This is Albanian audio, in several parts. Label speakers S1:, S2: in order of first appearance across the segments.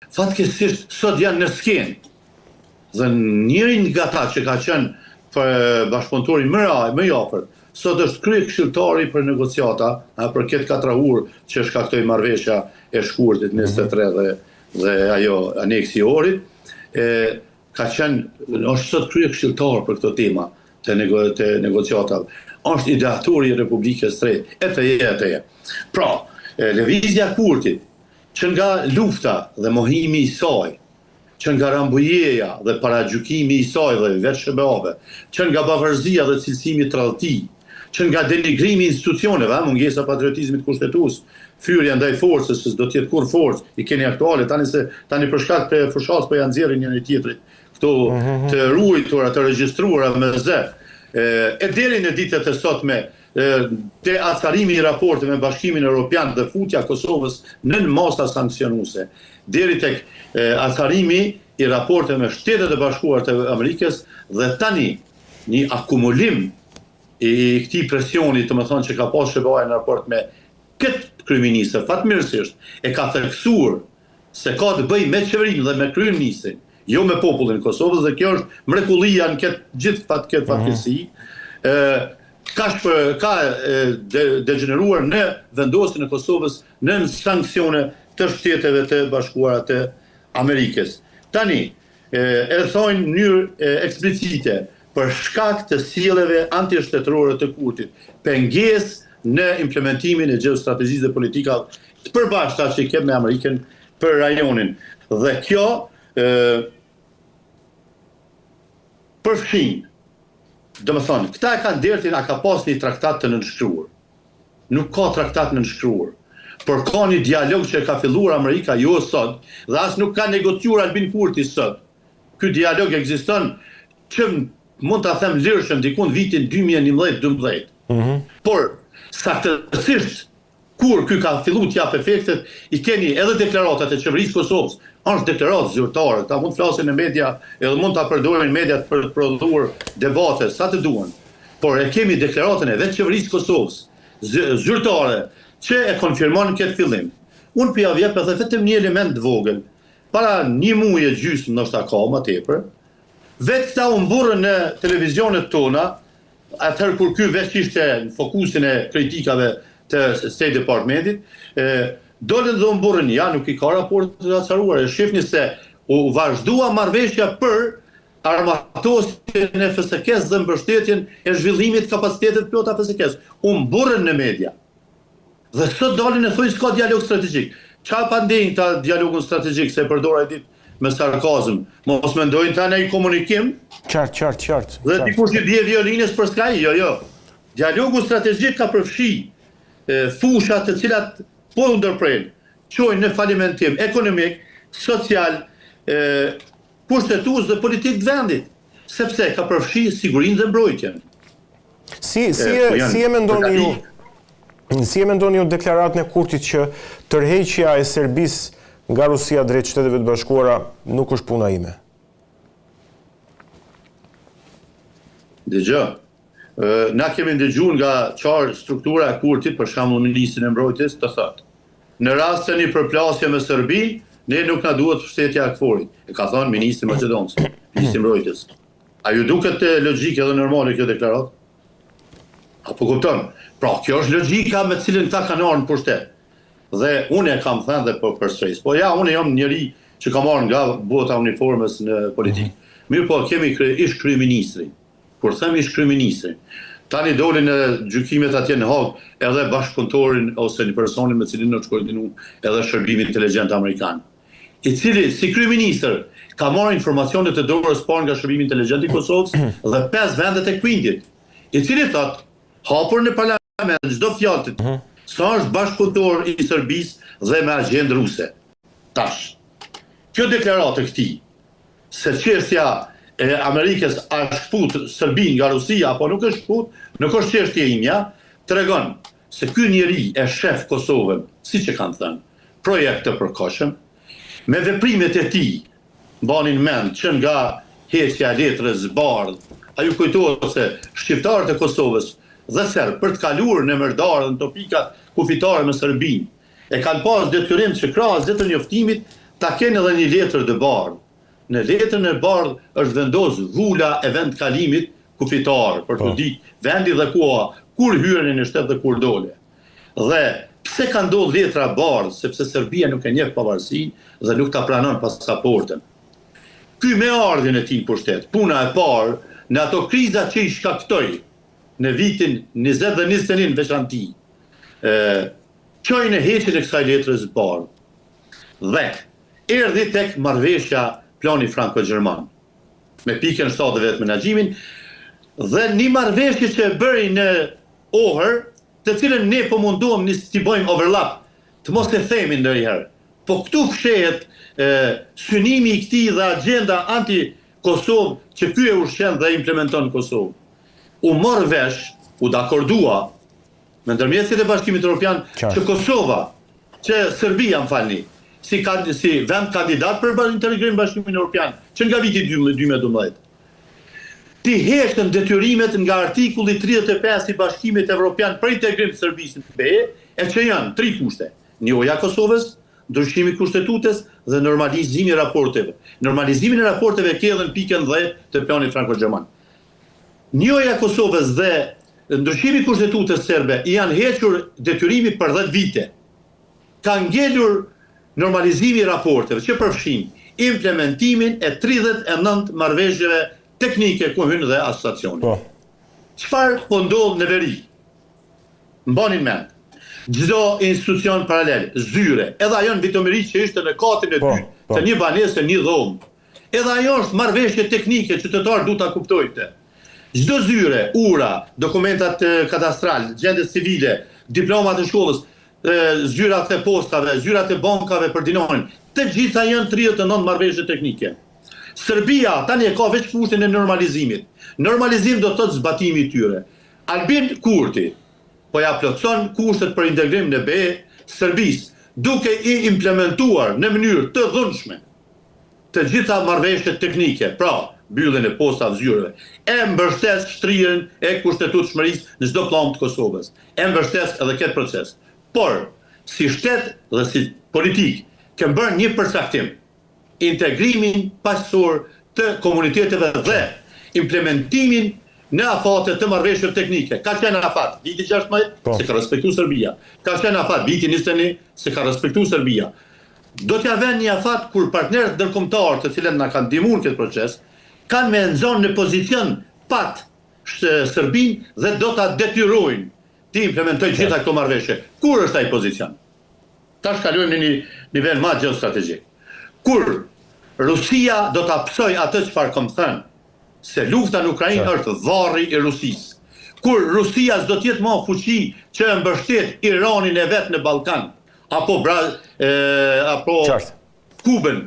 S1: Fatkeqësisht sot janë në skenë. Dhe njërin nga ta që ka qenë për bashkëpunëtori më i afërt, sot është kryekëshilltari për negociata, për këtë 4 orë që shkaktoi marrëveshja e shkurtit 23 dhe ajo aneksi i orit, ka qenë, është sot kryekëshilltar për këtë tema të negociatave. Është ideatori i Republikës së Re, e. Pra, lëvizja e Kurtit, që nga lufta dhe mohimi i saj, që nga rambujeja dhe paragjykimi i saj dhe vetë shëbeave, që nga bavarzia dhe cilësimi tradhti, që nga denigrimi institucioneve, mungesa patriotizmit kushtetues, fyrja ndaj forcës, se s'do t'jetë kur forcë, i keni aktuale, tani për shkak të fushatës po janë nxjerrin njëri tjetrit, këto të ruajtura, të regjistruara me zë. E deri në ditët e sotme, te acarimi i raporteve me Bashkimin Evropian dhe futja Kosovës në masa sankcionuese, deri tek acarimi i raporteve me Shtetet e Bashkuara të Amerikës dhe tani një akumulim i këtij presioni, domethënë që ka pasur SBA në raport me këtë kryeministër, fatmirësisht e ka theksuar se ka të bëjë me qeverinë dhe me kryeministrin, jo me popullin e Kosovës, dhe kjo është mrekullia në këtë fatkeqësi. Ka degeneruar në vendosjen e Kosovës në sankcione të Shteteve të Bashkuara të Amerikës. Tani, e thojnë në mënyrë eksplicite, për shkak të sjelljeve antishtetrore të Kurtit, pengesë në implementimin e gjeostrategjisë dhe politikave të përbashkëta që kemë me Amerikën për rajonin. Dhe kjo përfshin, domethënë, këta e kanë dertin a ka pas një traktat të nënshkruar. Nuk ka traktat nënshkruar. Por ka një dialog që ka filluar Amerika jo sot, dhe as nuk ka negociuar Albin Kurti sot. Ky dialog ekziston që mund ta them lirshëm diku në vitin 2011-12. Por saktësisht kur ky ka filluar të jap efektet, i keni edhe deklaratat e qeverisë Kosovës, është deklaratë zyrtare, ta mund të flasin në media, edhe mund ta përdorin mediat për të prodhuar debate sa të duan. Por e kemi deklaratën e vetë qeverisë Kosovës, zyrtare, që e konfirmon këtë fillim. Unë për javë jep edhe vetëm një element të vogël, para 1 muaj e gjysmë ndoshta ka më tepër, vetë këta u mburrën në televizionet tona, atëherë kur ky veç ishte në fokusin e kritikave të State Departmentit, dolën dhe u mburrën, ja nuk i ka raport të acaruar, e shifni se u vazhdua marrëveshja për armatosjen e FSK-s dhe mbështetjen e zhvillimit kapacitetet plota FSK-s. U mburrën në media. Dhe sot dalin e thojnë s'ka dialog strategjik. Qa pa ndejnë ta dialogun strategjik, se e përdora e ditë me sarkazm, mos mendojnë ta në i komunikim.
S2: Qartë.
S1: Dhe dikush i bje violinës për skaj, jo. Dialogu strategjik ka përfshi fushat të cilat po ndërprejnë, qojnë në falimentim ekonomik, social, kushtetues dhe politik të vendit, sepse ka përfshi sigurinë dhe mbrojtjen.
S2: Si e mendoni ju deklaratën e Kurtit që tërheqja e Serbisë nga Rusia drejt Shteteve të Bashkuara nuk është puna ime?
S1: Dëgjoj. Na kemi ndëgjuar nga qarë struktura e Kurtit, për shembull Ministrin e Mbrojtjes, të thotë, në rast se një përplasje me Serbi, ne nuk na duhet mbështetja e KFOR-it. E ka thënë Ministri Maqedonës, Ministri i Mbrojtjes. A ju duket logjike dhe normale kjo deklaratë? Apo kupton? Pra, kjo është logjika me cilën ta kanë ardhur në pushtet. Dhe unë e kam thënë dhe po përsëris. Po ja, unë jam njëri që kam marrë nga bota uniformës në politikë. Mirë po, kemi ish kryeministrin. Kur them ish kryeministrin, tani dolin në gjykimet atje në Hag edhe bashkëpunëtorin ose një personin me cilin në koordinu edhe shërbimi inteligjent amerikan, i cili si kryeministër ka marrë informacionet të dorës parë nga shërbimi inteligjent i Kosovës dhe 5 vendet e Kvindit, i cili thot, hapur në parlament çdo fjalë sa është bashkëpunëtor i Serbisë dhe me agjendë ruse. Tash, kjo deklaratë e këtij, se çështja e Amerikës a shkput Serbin nga Rusia, apo nuk është shkput, nuk është çështje imja, tregon se ky njeri e shef Kosovën, siç e kanë thënë, projekt të përkohshëm, me veprimet e tij, mbanin mend që nga heqja e letrës bardh, a ju kujtohet se shqiptarët e Kosovës dhe serb për të kaluar në Merdar dhe në topikat kufitare me Serbin, e kanë pas detyrim që krahas të njoftimit ta kenë edhe një letër të bardhë. Në letrën e bardhë është vendos vula e vendkalimit kufitar, për të ditë vendi dhe koha, kur hyrën në shtet dhe kur dole. Dhe pse ka ndodhur letra bardhë, sepse Serbia nuk e njeh pavarësinë dhe nuk ta pranon pasaportën. Ky me ardhjen e tij në pushtet, puna e parë në ato kriza që i shkaktoi në vitin 20 dhe 21 në veçanti, çoi në heqjen e kësaj letrës bardhë. Dhe erdhi tek marrëveshja plani franko-gjerman, me pikën 7 vetë menaxhimin, dhe një marrëveshje që e bëri në Ohër, të cilën ne po munduam t'i bëjmë overlap, të mos e themi ndonjëherë. Po këtu fshehet synimi i këtij dhe agenda anti-Kosovë që ky e ushqen dhe implementon Kosovë. U mor vesh, u dakordua me ndërmjetësit e Bashkimit Evropian që Kosova, që Serbia, më falni, si vend kandidat për integrim në Bashkimin Evropian, që nga viti 2012. Ti heqën detyrimet nga artikulli 35 i Bashkimit Evropian për integrim të Serbisë në BE, e që janë 3 kushte: njohja e Kosovës, ndryshimi i kushtetutës dhe normalizimi i raporteve. Normalizimin e raporteve ke edhe në pikën 10 të planit franko-gjerman. Njohja e Kosovës dhe ndryshimi i kushtetutës serbe janë hequr detyrimi për 10 vite. Ka ngelur normalizimi i raporteve që përfshin implementimin e 39 marrëveshjeve teknike ku hyn dhe asociacioni. Çfarë po ndodh në veri? Mbanin mend. Çdo institucion paralel, zyre, edhe ajo në Vitomiri që ishte në katin e dytë, të një banese, një dhomë. Edhe ajo është marrëveshje teknike, qytetarë du ta kuptojnë. Çdo zyre, ura, dokumentat kadastral, gjendjes civile, diplomat e shkollës, zyrat e postave, zyrat e bankave për dinonin, të gjitha janë 39 marrëveshje teknike. Serbia tani e ka veç kushtin e normalizimit. Normalizim do të thotë zbatimi i tyre. Albin Kurti po ja plotson kushtet për integrim në BE Serbisë, duke i implementuar në mënyrë të dhunshme të gjitha marrëveshjet teknike, pra mbylljen e postave zyreve, e mbështes shtrirjen e kushtetutshmërisë në çdo plan të Kosovës. E mbështes edhe këtë proces. Por si shtet dhe si politik kemë bërë një përcaktim: integrimin paqësor të komuniteteve dhe implementimin në afate të marrëveshjeve teknike. Ka qenë afat viti 16, se ka respektu Serbia. Ka qenë afat viti 21, se ka respektu Serbia. Do t'ja vënë një afat kur partnerët ndërkombëtar, të cilët na kanë ndihmuar këtë proces, kanë me nxonë në pozicion pat Serbinë dhe do ta detyrojnë të implementojë gjitha këto marrëveshje. Kur është ai pozicion? Tash kalojmë në një nivel më gjeostrategjik. Kur Rusia do ta psoj atë çfarë kam thënë, se lufta në Ukrainë është varri i Rusisë. Kur Rusia s'do të jetë më fuqi që e mbështet Iranin e vet në Ballkan, apo Kubën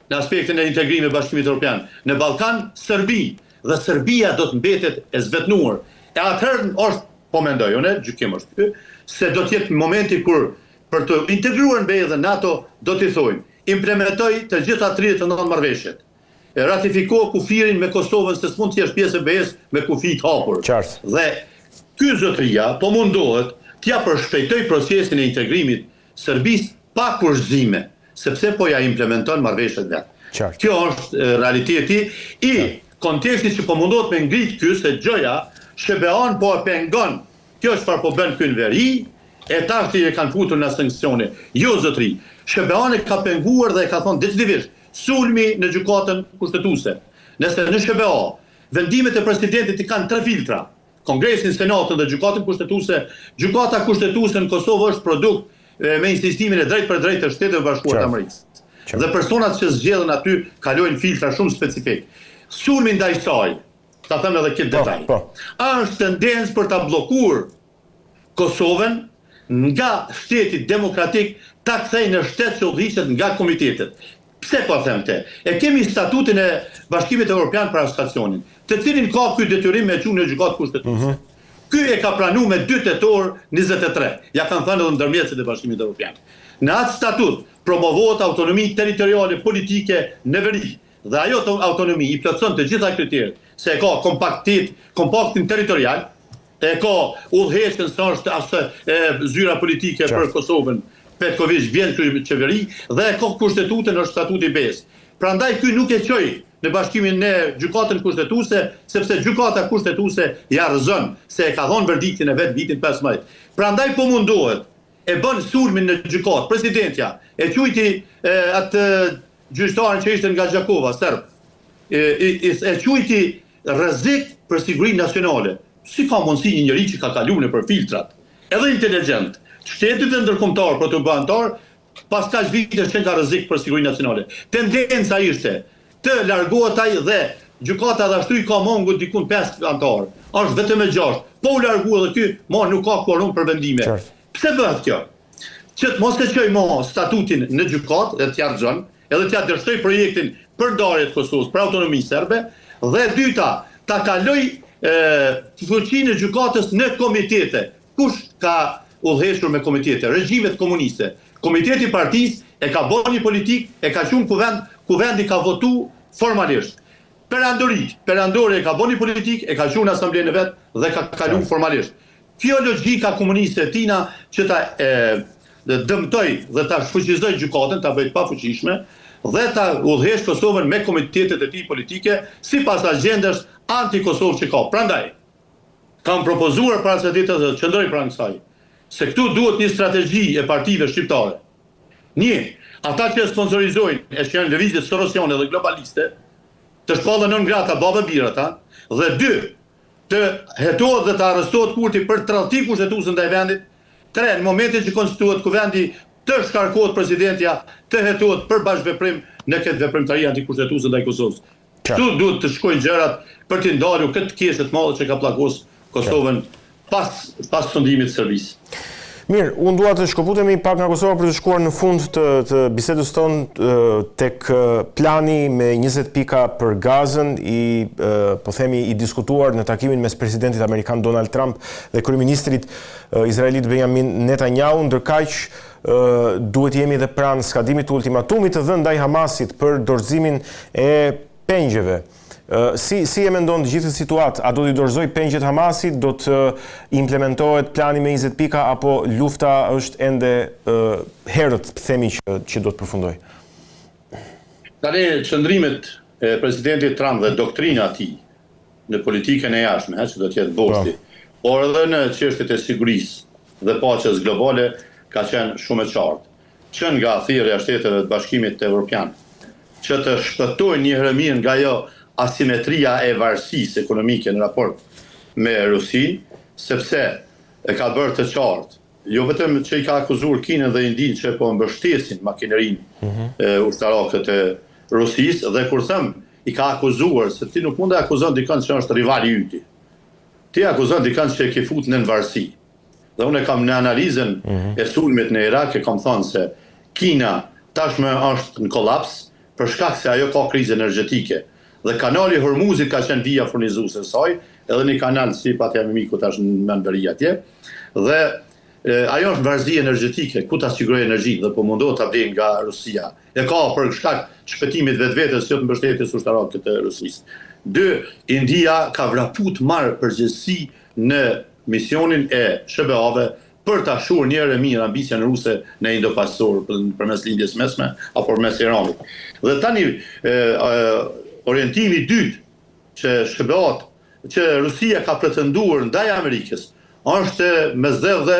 S1: në aspektin e integrimit me Bashkimin Evropian, në Ballkan Serbi, dhe Serbia do të mbetet e zvetnuar. E atëherë është, po mendoj unë, gjykim është ky, se do të jetë momenti kur për të integruar në BE dhe NATO do t'i thojnë: implementoj të gjitha 39 marrëveshjet. Ratifiko kufirin me Kosovën, se s'mund të jesh pjesë e BE-s me kufi të hapur. Dhe ky zotëria po mundohet t'ja përshpejtoj procesin e integrimit Serbisë pa kurrëzime, sepse po ja implementon marrëveshjet vet. Kjo është realiteti i kontekstit që po mundohet me ngrit ky, se gjoja Shebean po e pengon. Kjo është çfarë po bën ky në veri, e tashti e kanë futur në sanksione. Jo zotëri, Shebean e ka penguar dhe e ka thonë decidisht sulmi në gjykatën kushtetuese. Nëse në SBA vendimet e presidentit i kanë 3 filtra: Kongresin, Senatën dhe gjykatën kushtetuese. Gjykata kushtetuese në Kosovë është produkt me insistimin e drejt për drejt të Shteteve Bashkuara të Amerikës. Dhe personat që zgjedhen aty kalojnë filtra shumë specifik. Sulmi ndaj saj, ta them edhe këtë detaj, është tendencë për ta bllokuar Kosovën nga shteti demokratik, ta kthejë në shtet që udhëhiqet nga komitetet. Pse po them këtë? E kemi statutin e Bashkimit Evropian për asociacionin, të cilin ka ky detyrim me çunë në gjykatë kushtetuese. Ky e ka pranuar me 2 tetor 23. Ja kanë thënë edhe ndërmjetësit e Bashkimit Evropian. Në atë statut promovohet autonomi territoriale politike në veri, dhe ajo autonomi i plotson të gjitha kriteret, se e ka kompaktin territorial, e ka udhëheqjen sa është zyra politike për Kosovën, Petković vjen krye qeveri dhe e ka kushtetutën në statuti BE-s. Prandaj ky nuk e çoi në bashkimin në gjykatën kushtetuese, sepse gjykata kushtetuese ja rrëzon se e ka dhënë verdiktin e vet vitin 15. Prandaj po mundohet e bën sulmin në gjykatë presidentja, e quajti atë gjyqtarin që ishte nga Gjakova, serb. E quajti rrezik për sigurinë nacionale. Si ka mundësi një njeri që ka kaluar për filtrat, edhe inteligjent, shtetit e ndërkombëtar protubantar, pas kaq vitesh që ka rrezik për sigurinë nacionale. Tendenca ishte të largohet ai dhe gjykata ashtu i ka mungur diku 5 antar. Është vetëm e 6. Po u largua edhe ky, mo nuk ka quorum për vendime. Pse bëhet kjo? Që të mos e çoj mo statutin në gjykatë dhe t'ja rxhon, edhe t'ja dërshtoj projektin për ndarje të Kosovës, për autonominë serbe, dhe dyta, ta kaloj fuqinë e gjykatës në komitete. Kush ka udhëhequr me komitete? Regjimet komuniste. Komiteti i partisë e ka bërë një politik, e ka qenë ku vendi ka votu formalisht. Perandori e ka bërë një politik, e ka qenë në asamblenë e vet dhe ka kaluar formalisht. Kjo logjika komuniste e tina që ta dëmtoj dhe ta shfuqizoj gjykatën, ta bëj të pafuqishme dhe ta udhëheq Kosovën me komitetet e tij politike sipas agjendës anti-Kosovë që ka. Prandaj kam propozuar para se ditës të qëndroj pranë kësaj, se këtu duhet një strategji e partive shqiptare. Një, ata që sponsorizojnë e që janë lëvizje sorosiane dhe globaliste, të shpallën non grata babë birata, dhe dy, të hetohet dhe të arrestohet Kurti për tradhti kushtetuese ndaj vendit. Tre, në momentin që konstituohet kuvendi, të shkarkohet presidentja, të hetohet për bashkëveprim në këtë veprimtari antikushtetuese ndaj Kosovës. Këtu duhet të shkojnë gjërat për të ndarur këtë keqe të madhe që ka pllakos Kosovën pas fundimit të Serbisë.
S2: Mirë, unë dua të shkëputemi pak nga Kosova për të shkuar në fund të bisedës tonë tek plani me 20 pika për gazën po themi i diskutuar në takimin mes presidentit amerikan Donald Trump dhe kryeministrit izraelit Benjamin Netanyahu, ndërkaq duhet jemi edhe pranë skadimit të ultimatumit të dhënë ndaj Hamasit për dorëzimin e pengjeve. Si e mendon të gjithë situatë? A do t'i dorëzoj pengjet Hamasit, do të implementohet plani me 20 pika, apo lufta është ende herët, themi që do të përfundoj?
S1: Tani qëndrimet e presidentit Trump dhe doktrina e tij në politikën e jashtme, që do të jetë bosti, por edhe në çështjet e sigurisë dhe paqes globale ka qenë shumë e qartë. Që nga thirrja e Shteteve të Bashkimit Evropian, që të shpëtojnë një herë mirë nga ajo asimetria e varësisë ekonomike në raport me Rusin, sepse e ka bërë të qartë, jo vetëm që i ka akuzuar Kinën dhe Indinë që po mbështesin makinerinë ushtarake të Rusisë, dhe kur them i ka akuzuar, se ti nuk mund të akuzon dikën që është rivali yti. Ti akuzon dikën që e ke fut në varësi. Dhe unë kam në analizën e sulmit në Irak, e kam thënë se Kina tashmë është në kolaps për shkak se ajo ka krizë energjetike. Dhe kanali Hormuzit ka qenë vija furnizuese e saj, edhe një kanal si patja me miku tash në Menberi atje, dhe ajo është varësi energjetike, ku ta sigurojë energji dhe po mundohet ta vlen nga Rusia. E ka për shkak shpëtimit vetvetes së mbështetjes ushtarake të Rusisë. 2, India ka vraput marrë përgjegjësi në misionin e SBA-ve për ta shur një herë mirë ambicien ruse në Indo-Pasor përmes lindjes mesme apo mes Iranit. Dhe tani orientimi i dytë që SBA-t, që Rusia ka pretenduar ndaj Amerikës, është mesdhëdh dhe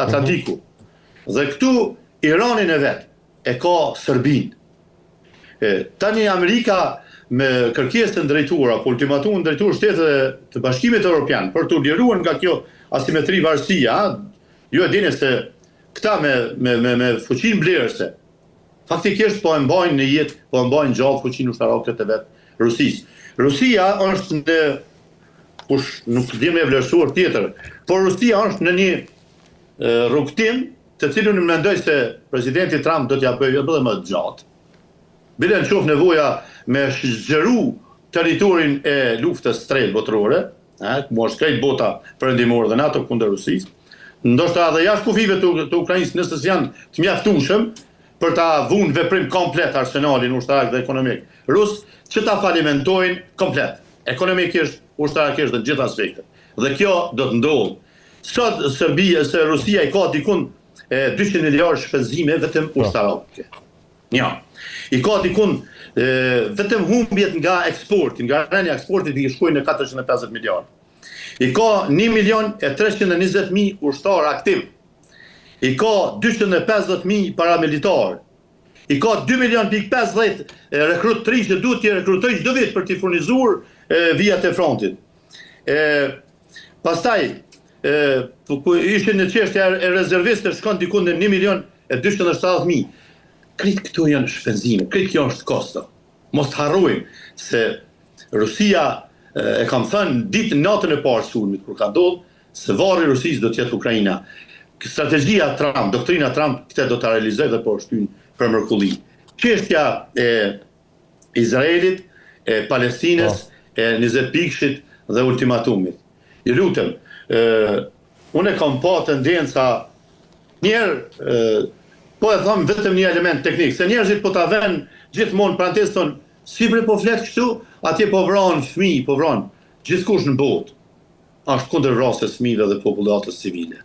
S1: Atlantiku. Dhe këtu Iranin e vet e ka Serbinë. Tani Amerika me kërkesën drejtuar apo ultimatumin drejtuar Shteteve të Bashkimit Evropian për të liruar nga kjo asimetri varësia, ju e dini se këta me fuqinë blerëse faktikisht po e mbajnë në jetë, po e mbajnë gjallë fuqinë ushtarake të vet Rusisë. Rusia është në kush nuk di me vlerësuar tjetër, por Rusia është në një rrugtim të cilën mendoj se presidenti Trump do t'ja bëjë edhe më gjatë. Bile në qoftë nevoja me zgjeru territorin e luftës tretë botërore, ku është krejt bota perëndimore dhe NATO kundër Rusisë, ndoshta edhe jashtë kufive të Ukrainës nëse janë të mjaftueshëm për ta vënë veprim komplet arsenalin ushtarak dhe ekonomik rus, që ta falimentojnë komplet, ekonomikisht, ushtarakisht dhe në gjithë aspektet. Dhe kjo do të ndodhë. Sot Serbia, se Rusia i ka dikun 200 miliardë shpenzime vetëm ushtarake. Ja. I ka dikun vetëm humbjet nga eksporti, nga rënja eksportit i shkojnë në 450 miliardë. I ka 1.320.000 ushtar aktiv. I ka 250.000 paramilitar. I ka 2.500.000 rekrut të rinj që duhet të rekrutojnë çdo vit për të furnizuar vijat e frontit. Pastaj ishin në çështja e rezervistëve shkon diku në 1.270.000. Krejt këto janë shpenzime, krejt kjo është kosto. Mos harrojmë se Rusia e kam thënë natën e parë sulmit kur ka ndodhur se varri i Rusisë do të jetë Ukraina. Strategjia Trump, doktrina Trump këtë do ta realizojë dhe po shtyn për mrekulli. Çështja e Izraelit, e Palestinës, e 20 pikëshit dhe ultimatumit. I lutem, unë kam pa tendenca njerë, po e thëmë vetëm një element teknik, se njerëzit po ta vënë gjithmonë parantezë thonë, si bre po flet kështu, atje po vranë fëmijë, po vranë gjithkush në botë. Është kundër vrasjes fëmijëve dhe popullatës civile.